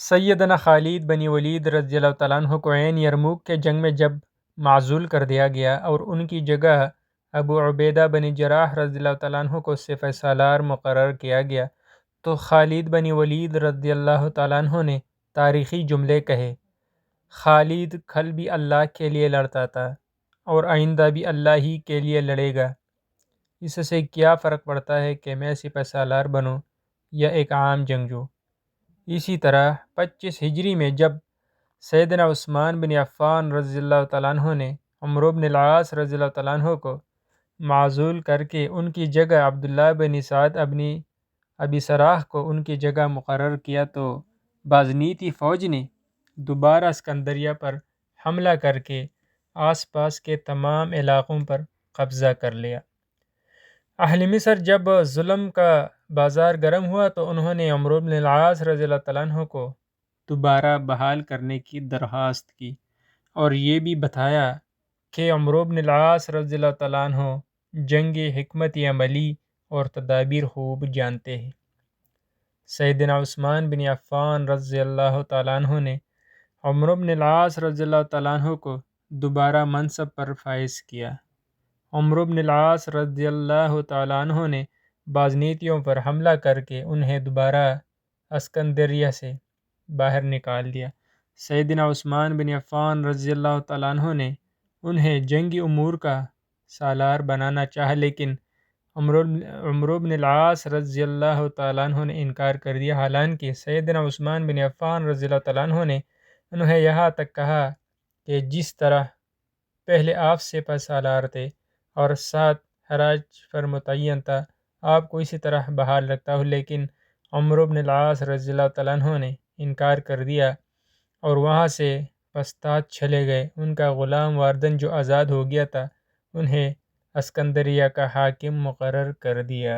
سیدنا خالد بن ولید رضی اللہ تعالیٰ عنہ کو عین یرموک کے جنگ میں جب معزول کر دیا گیا اور ان کی جگہ ابو عبیدہ بن جراح رضی اللہ تعالیٰ عنہ کو سپہ سالار مقرر کیا گیا تو خالد بن ولید رضی اللہ تعالیٰ عنہ نے تاریخی جملے کہے: خالد کل بھی اللہ کے لیے لڑتا تھا اور آئندہ بھی اللہ ہی کے لیے لڑے گا، اس سے کیا فرق پڑتا ہے کہ میں سپہ سالار بنوں یا ایک عام جنگجو۔ اسی طرح 25 ہجری میں جب سیدنا عثمان بن عفان رضی اللہ تعالیٰ عنہ نے عمرو بن العاص رضی اللہ تعالیٰ عنہ کو معزول کر کے ان کی جگہ عبداللہ بن سعد ابن ابی سراح کو ان کی جگہ مقرر کیا تو بازنیتی فوج نے دوبارہ اسکندریہ پر حملہ کر کے آس پاس کے تمام علاقوں پر قبضہ کر لیا۔ اہل مصر جب ظلم کا بازار گرم ہوا تو انہوں نے عمرو بن العاص رضی اللہ تعالیٰ عنہ کو دوبارہ بحال کرنے کی درخواست کی اور یہ بھی بتایا کہ عمرو بن العاص رضی اللہ تعالیٰ عنہ جنگی حکمت عملی اور تدابیر خوب جانتے ہیں۔ سیدنا عثمان بن عفان رضی اللہ تعالیٰ عنہ نے عمرو بن العاص رضی اللہ تعالیٰ عنہ کو دوبارہ منصب پر فائز کیا۔ عمرو بن العاص رضی اللہ تعالیٰ عنہ نے بازنیتیوں پر حملہ کر کے انہیں دوبارہ اسکندریہ سے باہر نکال دیا۔ سیدنا عثمان بن عفان رضی اللہ تعالیٰ عنہ نے انہیں جنگی امور کا سالار بنانا چاہا لیکن عمرو بن العاص رضی اللہ تعالیٰ عنہ نے انکار کر دیا، حالانکہ سیدنا عثمان بن عفان رضی اللہ تعالیٰ عنہ نے انہیں یہاں تک کہا کہ جس طرح پہلے آپ سپہ سالار تھے اور ساتھ خراج پر متعین تھا، آپ کو اسی طرح بحال رکھتا ہوں، لیکن عمرو بن العاص رضی اللہ تعالیٰ عنہ نے انکار کر دیا اور وہاں سے پشتات چلے گئے۔ ان کا غلام واردن جو آزاد ہو گیا تھا انہیں اسکندریہ کا حاکم مقرر کر دیا۔